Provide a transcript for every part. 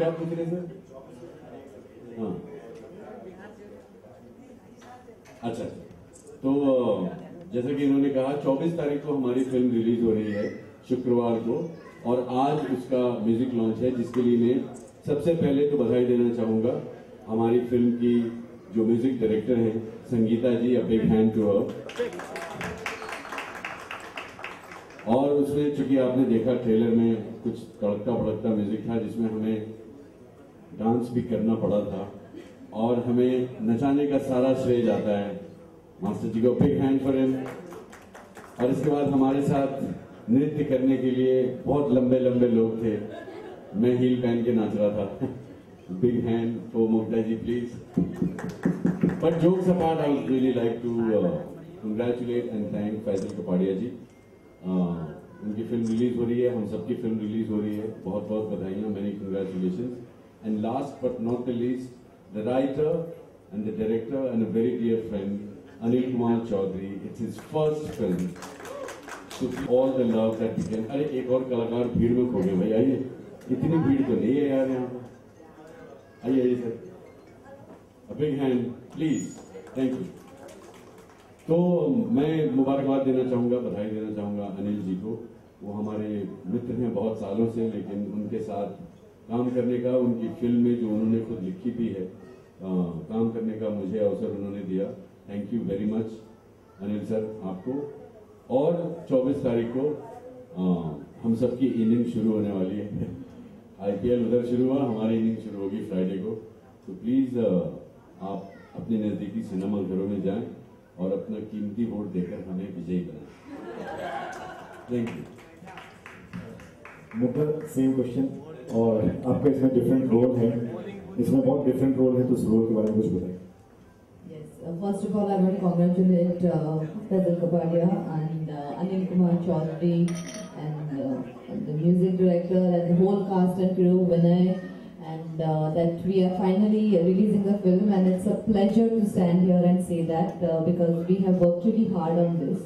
क्या पूछ रहे थे? हाँ, अच्छा, तो जैसा कि इन्होंने कहा 24 तारीख को हमारी फिल्म रिलीज हो रही है शुक्रवार को, और आज उसका म्यूजिक लॉन्च है, जिसके लिए मैं सबसे पहले तो बधाई देना चाहूंगा हमारी फिल्म की जो म्यूजिक डायरेक्टर हैं Sangeeta ji, a big hand to her. और उसमें चूंकि आपने देखा ट्रेलर में कुछ तड़कता भड़कता म्यूजिक था, जिसमें हमें डांस भी करना पड़ा था और हमें नचाने का सारा श्रेय जाता है मास्टर जी को, बिग हैंड फॉर हिम। और इसके बाद हमारे साथ नृत्य करने के लिए बहुत लंबे लंबे लोग थे, मैं हील पहन के नाच रहा था। Big hand for Mukta ji please. But jokes apart, I would really like to congratulate and thank Faisal Kapadia ji. उनकी फिल्म रिलीज हो रही है, हम सबकी फिल्म रिलीज हो रही है, बहुत बहुत बधाइयां, many congratulation. And last but not the least, the writer and the director and a very dear friend Anil Kumar Chaudhary, it's his first film, so all the love that we can. अरे एक और कलाकार भीड़ में खो गए भाई, आइए, इतनी भीड़ तो नहीं है यार यहाँ पर, आइए आइए sir, a big hand please, thank you. तो मैं मुबारकबाद देना चाहूंगा, बधाई देना चाहूंगा अनिल जी को। वो हमारे मित्र हैं बहुत सालों से, लेकिन उनके साथ काम करने का, उनकी फिल्म में जो उन्होंने खुद लिखी भी है, काम करने का मुझे अवसर उन्होंने दिया। Thank you very much Anil sir आपको। और 24 तारीख को हम सबकी इनिंग शुरू होने वाली है। IPL उधर शुरू हुआ, हमारी इनिंग शुरू होगी फ्राइडे को। तो प्लीज आप अपने नजदीकी सिनेमा घरों में जाएं और अपना कीमती वोट देकर हमें विजयी बनाएं। Thank you. मुकर सेम क्वेश्चन, और आपका इसमें डिफरेंट रोल है, इसमें बहुत डिफरेंट रोल है, तो उस रोल के बारे में कुछ बताएं। First of all, I want to congratulate Fazal Kapadia and Anil Kumar Chaudhary and the music director and the whole cast and crew, Vinay, and that we are finally releasing the film, and it's a pleasure to stand here and say that because we have worked really hard on this.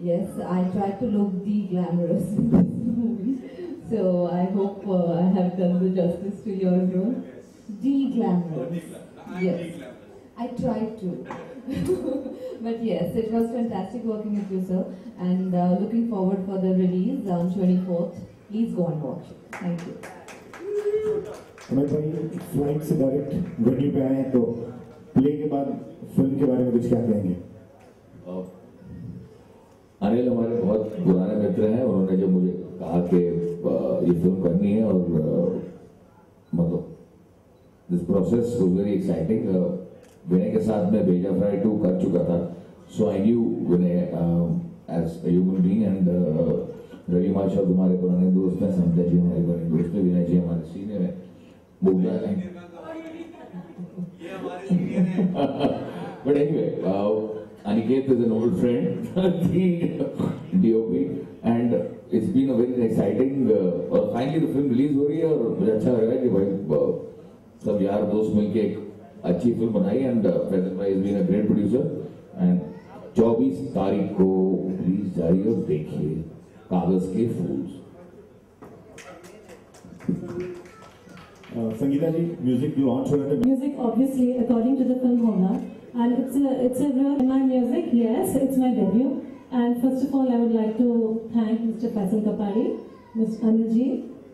Yes, I tried to look de-glamorous in this movie, so I hope I have done the justice to your role. De-glamorous. Yes. I tried to. But yes, it was fantastic working with you, sir, and looking forward for the release on 24th. Please go and watch it. Thank you. Amit भाई, flight से direct venue पे आए हैं, तो play के बाद film के बारे में कुछ क्या कहेंगे? अनिल हमारे बहुत पुराने मित्र हैं, उन्होंने जब मुझे कहा कि ये फिल्म करनी है, और मतलब this process was very exciting. Vinay के साथ मैं बेजा फ्राई 2 कर चुका था, so I knew Vinay as a human being, and Ravi Masha हमारे पुराने दोस्त हैं, समझा जी हमारे पुराने दोस्त हैं, विनय जी हमारे सीनियर हैं, बोल रहा है। But anyway, Aniket is an old friend, the DOP, and it's been a very exciting, और finally the film release हो रही है, और मुझे अच्छा लग रहा है कि भाई सब यार दोस्त मिलके एक अच्छी फिल्म बनाई, एंड फैजल भाई has been a great producer, and 24 तारीख को प्लीज जाइए और देखिए कागज के फूल। संगीता जी, म्यूजिक लॉन्च हो रहा है। Music obviously according to the film होगा, and it's a real my music. Yes, it's my debut, and first of all I would like to thank Mr. Faisal Kapadi, Ms. Anil ji.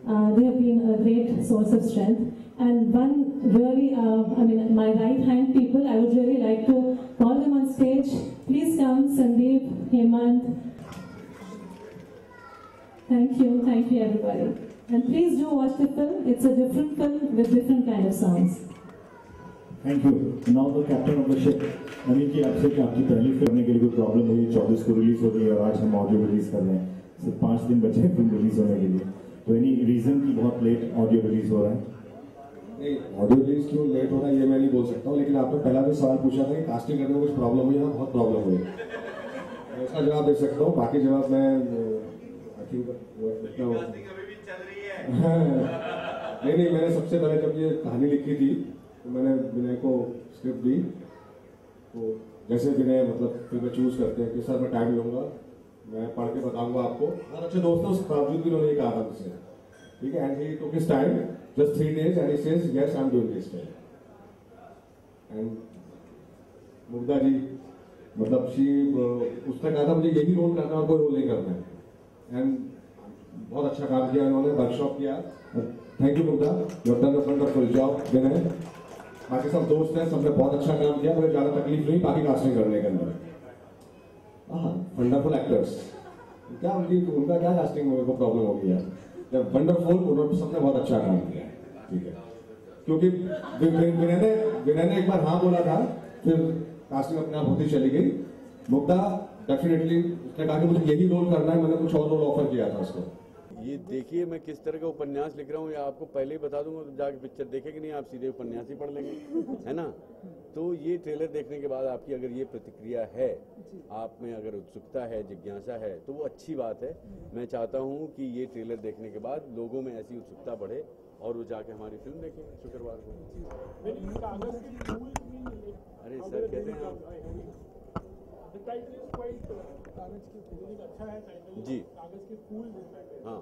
They have been a great source of strength, and one really I mean my right hand people, I would really like to call them on stage. Please come, Sandeep, Hemant. Thank you everybody, and please do watch the film. It's a different film with different kind of songs. Thank you. Now the captain of the ship, Anil ji, आपसे कि आपकी पहली film के लिए कोई problem हुई? 24 को release हो रही है और आज हम ऑडियो रिलीज कर रहे हैं, सिर्फ 5 दिन बचे हैं फिल्म रिलीज होने के लिए, तो एनी रीजन की बहुत लेट ऑडियो रिलीज हो रहा है? नहीं, ऑडियो रिलीज क्यों लेट हो रहा है ये मैं नहीं बोल सकता हूँ, लेकिन आपने पहला भी सवाल पूछा था कि कास्टिंग करने में कुछ प्रॉब्लम हुई है। बहुत प्रॉब्लम हुई, मैं इसका जवाब दे सकता हूँ, बाकी जवाब मैं आई थिंक नहीं, मैंने सबसे पहले जब ये कहानी लिखी थी तो मैंने विनय को स्क्रिप्ट दी, तो जैसे विनय मतलब फिल्में चूज करते हैं कि सर मैं टाइम लूंगा, मैं पढ़ के बताऊंगा आपको, बहुत अच्छे दोस्त हैं, उसके बावजूद भी उन्होंने ये कहा था मुझसे ठीक है, and he took his time just 3 days and he says yes I am doing this and Mugdha ji मतलब उसने कहा था मुझे यही रोल करना और कोई रोल नहीं करना है एंड बहुत अच्छा काम किया इन्होंने, वर्कशॉप किया। Thank you Mugdha, you have done a wonderful job. Vinay, बाकी सब दोस्त हैं, सबने बहुत अच्छा काम किया, मुझे ज्यादा तकलीफ नहीं बाकी कास्टिंग करने के अंदर। वंडरफुल एक्टर्स, क्या उनका क्या कास्टिंग मेरे को प्रॉब्लम होगी यार, वंडरफुल, उन्होंने सबने बहुत अच्छा काम किया, ठीक है। क्योंकि विनय ने एक बार हाँ बोला था, फिर कास्टिंग अपने आप होती चली गई। मुग्धा डेफिनेटली उसने कहा कि मुझे यही रोल करना है, मैंने कुछ और रोल ऑफर किया था उसको। ये देखिए मैं किस तरह का उपन्यास लिख रहा हूँ, या आपको पहले ही बता दूंगा तो जाके पिक्चर देखेंगे नहीं, आप सीधे उपन्यास ही पढ़ लेंगे, है ना। तो ये ट्रेलर देखने के बाद आपकी अगर ये प्रतिक्रिया है, आप में अगर उत्सुकता है, जिज्ञासा है, तो वो अच्छी बात है। मैं चाहता हूँ कि ये ट्रेलर देखने के बाद लोगों में ऐसी उत्सुकता बढ़े और वो जाके हमारी फिल्म देखें शुक्रवार को। अरे सर कहते हैं आप जी, हाँ।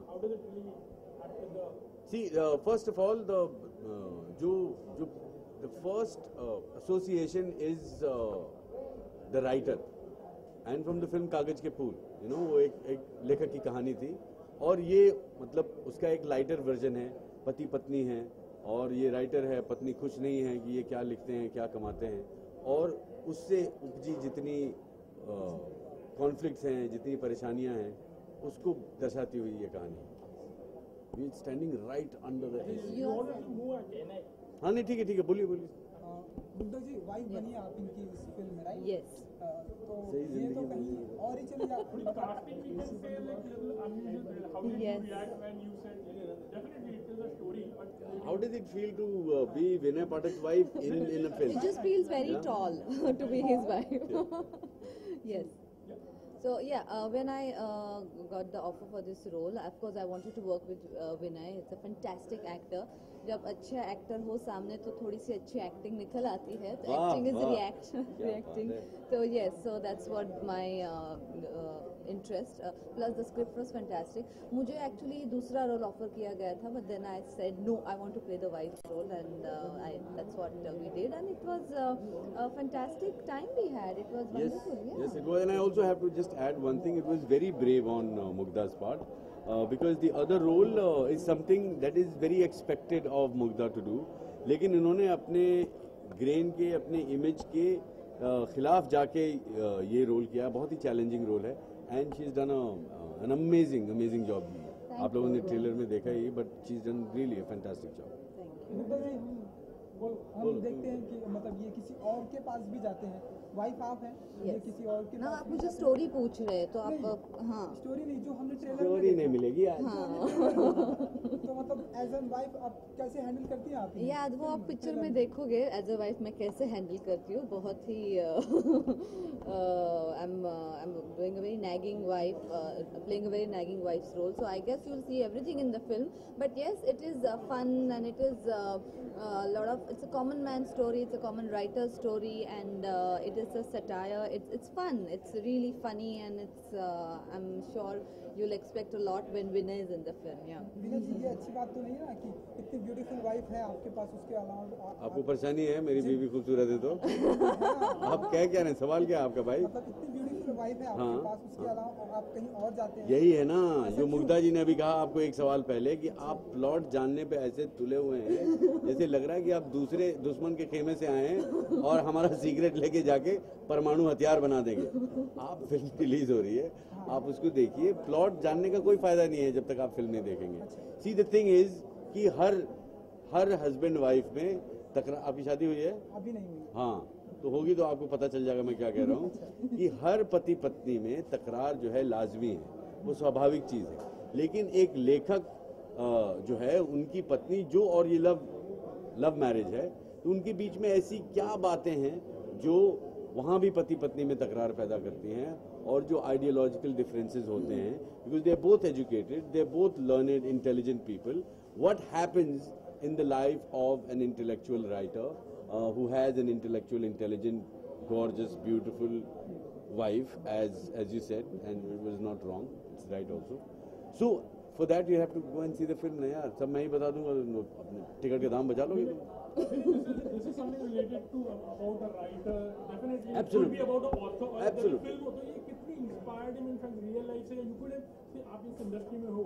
सी फर्स्ट ऑफ ऑल जो the first association is the writer and from the film कागज के फूल, यू नो, वो एक लेखक की कहानी थी और ये मतलब उसका एक लाइटर वर्जन है। पति पत्नी है और ये राइटर है, पत्नी खुश नहीं है कि ये क्या लिखते हैं, क्या कमाते हैं, और उससे उपजी जितनी कॉन्फ्लिक्ट्स हैं, जितनी परेशानियां हैं, उसको दर्शाती हुई ये कहानी। We standing right under the age. हाँ नहीं, ठीक है, बोलिए। मुग्धा जी वाइफ बनी आप इनकी इस फिल्म में, राइट? Yes. तो ये तो कहीं और ही चली जाती है। How does it feel to be Vinay Pathak's wife in a film? It just feels very tall to be his wife. Yes. So yeah, when I got the offer for this role, of course I wanted to work with Vinay. It's a fantastic actor. जब अच्छा actor हो सामने तो थोड़ी सी अच्छी acting निकल आती है, तो एक्टिंग इज रिएक्टिंग। तो yes, so that's what my interest, plus the script was fantastic. मुझे एक्चुअली दूसरा रोल ऑफर किया गया था, but then I said no, I want to play the wife role, and that's what we did, and it was a fantastic time we had. It was wonderful. Yes, it was, and I also have to just add one thing. It was very brave on Mugdha's part. Because the other role is something that is very expected of Mugdha to do. लेकिन इन्होंने अपने grain के, अपने image के खिलाफ जाके ये role किया। बहुत ही चैलेंजिंग रोल है and she is done an amazing job. आप लोगों ने ट्रेलर में देखा ही, but she is done really a fantastic job. हम देखते हैं कि मतलब ये किसी और के पास भी जाते हैं, वाइफ आप हैं, ये किसी और के ना, पास आप भी मुझे जाते स्टोरी पूछ रहे हैं तो नहीं, आप हाँ स्टोरी नहीं, जो हमने ट्रेलर स्टोरी नहीं मिलेगी आज। तो मतलब एज एन वाइफ आप कैसे हैंडल करती हैं आप? याद वो आप पिक्चर में देखोगे एज अ वाइफ मैं कैसे हैंडल करती हूँ। बहुत ही I am doing a very nagging wife, playing a very nagging wife's role, so I guess you will see everything in the film, but yes it is fun and it is lot of, it's a common man story, it's a common writer story, and it is a satire. It's fun, it's really funny, and it's I'm sure you'll expect a lot when Vinay is in the film. Yeah. विनय जी, ये अच्छी बात तो नहीं है ना कि इतनी beautiful wife है आपके पास, उसके अलावा आपको परेशानी है मेरी बीवी खूबसूरत है तो आप क्या रहे हैं, सवाल क्या है आपका भाई? मतलब इतनी ब्यूटीफुल वाइफ है आपके पास, उसके अलावा आप कहीं और जाते हैं। यही है ना जो मुग्धा जी ने अभी कहा आपको एक सवाल पहले, कि आप प्लॉट जानने पे ऐसे तुले हुए हैं जैसे लग रहा है कि आप दूसरे दुश्मन के खेमे से आए हैं और हमारा सीक्रेट लेके जाके परमाणु हथियार बना देंगे। आप फिल्म रिलीज हो रही है, आप उसको देखिए। प्लॉट जानने का कोई फायदा नहीं है जब तक आप फिल्म नहीं देखेंगे। सी द थिंग इज कि हर हस्बैंड वाइफ में तकरार। आपकी शादी हुई है? अभी नहीं हुई। हाँ, तो होगी तो आपको पता चल जाएगा मैं क्या कह रहा हूँ कि हर पति पत्नी में तकरार जो है लाजमी है, वो स्वाभाविक चीज है। लेकिन एक लेखक जो है, उनकी पत्नी जो, और ये लव मैरिज है, तो उनके बीच में ऐसी क्या बातें हैं जो वहां भी पति पत्नी में तकरार पैदा करती हैं, और जो आइडियोलॉजिकल डिफरेंसेस होते हैं, because they are both educated, they are both learned, intelligent people. What happens in the life of an intellectual writer who has an intellectual, intelligent, gorgeous, beautiful wife, as you said, and it was not wrong, it's right also. So For that you have to go and see the film ना यार, सब मैं ही बता दूंगा, अपने ticket के दाम बचा लोगे तुम। This is something related to about a writer. Definitely, Absolutely. it could be about a author. और Absolutely. film हो तो ये कितनी inspired in fact real life से, you could have, आप इस इंडस्ट्री में हो,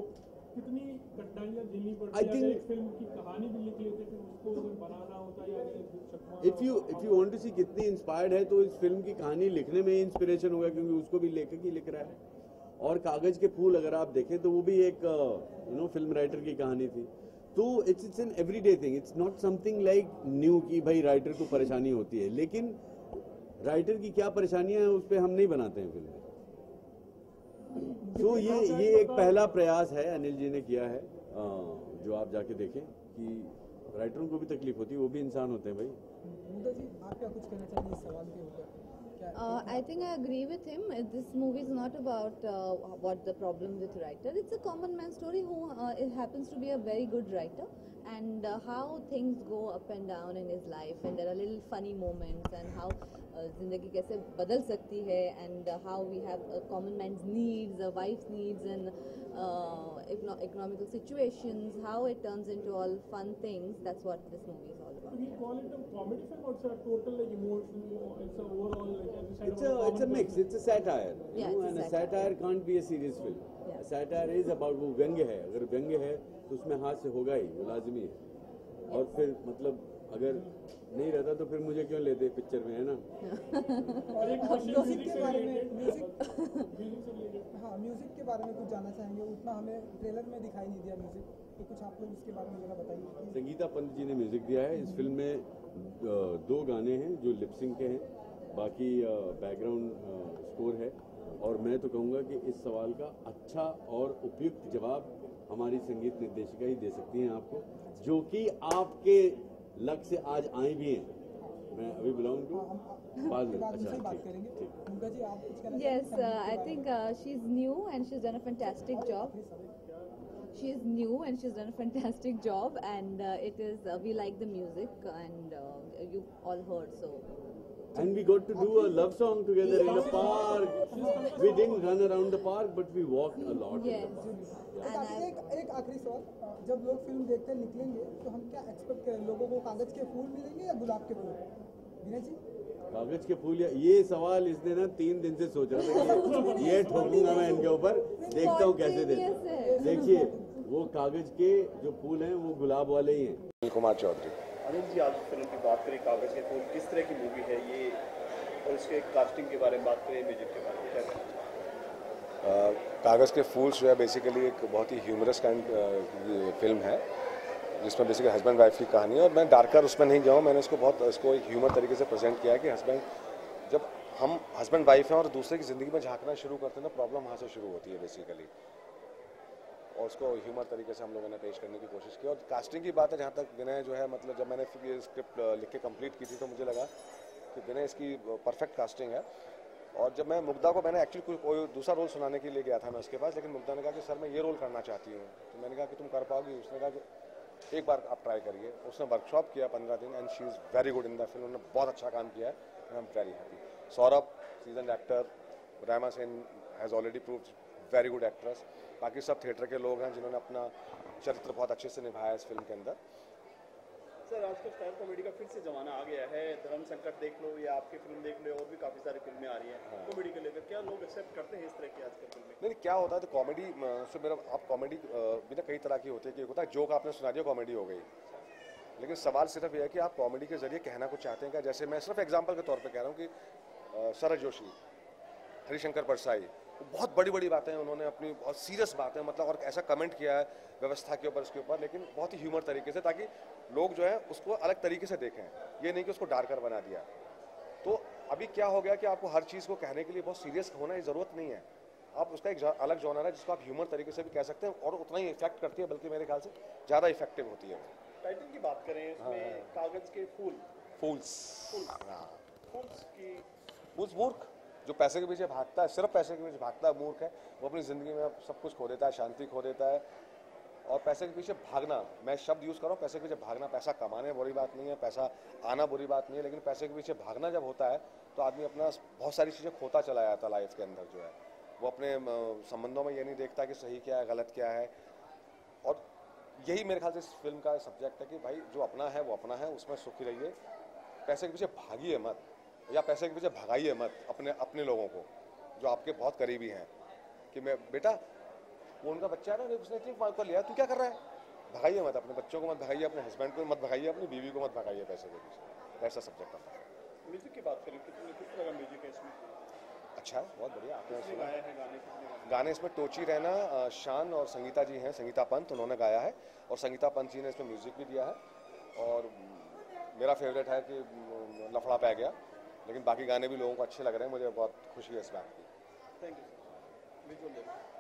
कितनी कठिनाइयाँ झेलनी पड़ती है, अगर एक फिल्म की कहानी भी लिख लेते फिर उसको अगर बनाना होता या If you want to see कितनी इंस्पायर्ड है तो इस फिल्म की कहानी लिखने में इंस्पिरेशन होगा, क्योंकि उसको भी लेखक ही लिख रहा है। और कागज के फूल अगर आप देखें तो वो भी एक फिल्म राइटर की कहानी थी। तो it's an everyday thing, it's not something like new कि भाई राइटर को परेशानी होती है, लेकिन राइटर की क्या परेशानियां हैं उस पर हम नहीं बनाते हैं फिल्म। तो ये एक पहला प्रयास है अनिल जी ने किया है, जो आप जाके देखें कि राइटरों को भी तकलीफ होती है, वो भी इंसान होते हैं भाई। मुग्धा जी, आप क्या कुछ कहना चाहेंगे इस सवाल के ऊपर? I think I agree with him. This movie is not about what the problem with writer. It's a common man story who it happens to be a very good writer, and how things go up and down in his life, and there are little funny moments, and how ज़िंदगी कैसे बदल सकती है, and how we have a common man's needs, a wife's needs, and economical situations, how it turns into all fun things. That's what this movie is all about. we call it a comedy film or it's a total like emotional, it's a overall like as you said, It's a mix. It's a satire. Yeah, it's a and a satire. satire can't be a serious film. Yeah. A satire is about, वो व्यंग्य है, अगर व्यंग्य है तो उसमें हास्य होगा ही, वो लाजमी है। और फिर मतलब अगर नहीं रहता तो फिर मुझे क्यों लेते पिक्चर में, है ना? और एक म्यूजिक के बारे में म्यूजिक के बारे में कुछ जानना चाहेंगे? उतना हमें ट्रेलर में दिखाई नहीं दिया म्यूजिक, तो कुछ आप लोग इसके बारे में जरा बताइए। संगीता पंत जी ने म्यूजिक दिया है। इस फिल्म में 2 गाने हैं जो लिपसिंग के हैं, बाकी बैकग्राउंड स्कोर है। और मैं तो कहूँगा कि इस सवाल का अच्छा और उपयुक्त जवाब हमारी संगीत निर्देशिका ही दे सकती हैं आपको, जो कि आपके लग से आज आई भी हैं। मैं अभी बुलाऊंगा बाद में। अच्छा, बात ठीक, करेंगे। ठीक। मुग्धा जी, आप कुछ कहना Yes, I think she's new and she's done a fantastic job. She is new and she's done a fantastic job, and it is we like the music, and you all heard so. And we got to do a love song together in the park. We didn't run around the park, but we walked a lot. Yes. In the park. And I, एक आखिरी सवाल, जब लोग film देखते निकलेंगे तो हम क्या एक्सपेक्ट करें? लोगों को कागज के फूल मिलेंगे या गुलाब के फूल? विनय जी, कागज के फूल, या ये सवाल इसने ना 3 दिन से सोच रहा था कि ये ठोकूंगा मैं इनके ऊपर, देखता हूँ कैसे Spontaneous देते। है। देखिए वो कागज के जो फूल हैं वो गुलाब वाले ही हैं। अनिल कुमार चौधरी। अनिल जी, आज फिल्म की बात करें कागज के फूल, किस तरह की मूवी है ये, और इसके कास्टिंग के बारे में बात करें, म्यूजिक के बारे में क्या करें? कागज़ के फूल्स जो है बेसिकली एक बहुत ही ह्यूमरस काइंड फिल्म है, जिसमें बेसिकली हस्बैंड वाइफ की कहानी है। और मैं डार्कर उसमें नहीं जाऊँ, मैंने इसको एक ह्यूमर तरीके से प्रेजेंट किया है कि जब हम हस्बैंड वाइफ हैं और दूसरे की ज़िंदगी में झांकना शुरू करते हैं तो प्रॉब्लम वहाँ से शुरू होती है बेसिकली, और उसको ह्यूमर तरीके से हम लोगों ने पेश करने की कोशिश की। और कास्टिंग की बात है, जहाँ तक विनय जो है, मतलब जब मैंने ये स्क्रिप्ट लिख के कंप्लीट की थी तो मुझे लगा कि विनय इसकी परफेक्ट कास्टिंग है। और जब मैं मुग्धा को, मैंने एक्चुअली कोई दूसरा रोल सुनाने के लिए गया था मैं उसके पास, लेकिन मुग्धा ने कहा कि सर मैं ये रोल करना चाहती हूँ। तो मैंने कहा कि तुम कर पाओगी? उसने कहा कि एक बार आप ट्राई करिए। उसने वर्कशॉप किया 15 दिन, and she is very good in the film. उन्होंने बहुत अच्छा काम किया है, and I am very happy. Saurabh season actor, Rama Sen has already proved very good actress. बाकी सब थिएटर के लोग हैं जिन्होंने अपना चरित्र बहुत अच्छे से निभाया इस फिल्म के अंदर। सर, आजकल स्टार कॉमेडी का फिर से जमाना आ गया है। धर्म संकट देख लो या आपकी फिल्म देख लो, और भी काफ़ी सारी फिल्में आ रही हैं कॉमेडी को लेकर, क्या लोग एक्सेप्ट करते हैं इस तरह की आजकल फिल्में? नहीं, क्या होता है तो कॉमेडी से मेरा, आप कॉमेडी भी ना कई तरह की होती है। कि होता है जोक आपने सुना दिया, कॉमेडी हो गई। लेकिन सवाल सिर्फ यह है कि आप कॉमेडी के जरिए कहना कुछ चाहते हैं क्या। जैसे मैं सिर्फ एग्जाम्पल के तौर पर कह रहा हूँ कि शरद जोशी, हरिशंकर परसाई, बहुत बड़ी बड़ी बातें उन्होंने अपनी, बहुत सीरियस बातें, मतलब और ऐसा कमेंट किया है व्यवस्था के ऊपर, इसके ऊपर, लेकिन बहुत ही ह्यूमर तरीके से, ताकि लोग जो है उसको अलग तरीके से देखें। ये नहीं कि उसको डार्कर बना दिया। तो अभी क्या हो गया कि आपको हर चीज़ को कहने के लिए बहुत सीरियस होना की ज़रूरत नहीं है। आप उसका एक अलग जॉनर है जिसको आप ह्यूमर तरीके से भी कह सकते हैं, और उतना ही इफेक्ट करती है, बल्कि मेरे ख्याल से ज़्यादा इफेक्टिव होती है। टाइटल की बात करें, इसमें कागज के फूल्स की मूर्ख जो पैसे के पीछे भागता है, सिर्फ पैसे के पीछे भागता है, मूर्ख है। वो अपनी ज़िंदगी में सब कुछ खो देता है, शांति खो देता है। और पैसे के पीछे भागना, मैं शब्द यूज़ कर रहा हूँ, पैसे के पीछे भागना। पैसा कमाने बुरी बात नहीं है, पैसा आना बुरी बात नहीं है, लेकिन पैसे के पीछे भागना जब होता है तो आदमी अपना बहुत सारी चीज़ें खोता चला जाता है लाइफ के अंदर। जो है वो अपने संबंधों में ये नहीं देखता कि सही क्या है, गलत क्या है, यही मेरे ख्याल से इस फिल्म का सब्जेक्ट है कि भाई जो अपना है वो अपना है, उसमें सुखी रहिए, पैसे के पीछे भागिए मत, या पैसे के पीछे भगाइए मत अपने लोगों को जो आपके बहुत करीबी हैं, कि मैं बेटा वो उनका बच्चा है ना, उसने इतनी मांग कर लिया, तू क्या कर रहा है, भगाइए मत, अपने बच्चों को मत भगाइए, अपने हस्बैंड को मत भगाइए, अपनी बीवी को मत भगाइए पैसे के पीछे। ऐसा सब्जेक्ट है। म्यूजिक की बात करें किस तरह का म्यूजिक है इसमें? अच्छा है, बहुत बढ़िया। आपने किसने गाया है गाने? किसने गाया? गाने इसमें टोची रैना, शान और संगीता जी हैं, संगीता पंत उन्होंने गाया है, और संगीता पंत जी ने इसमें म्यूजिक भी दिया है। और मेरा फेवरेट है कि लफड़ा पै गया, लेकिन बाकी गाने भी लोगों को अच्छे लग रहे हैं, मुझे बहुत खुशी है इस बात की। Thank you sir.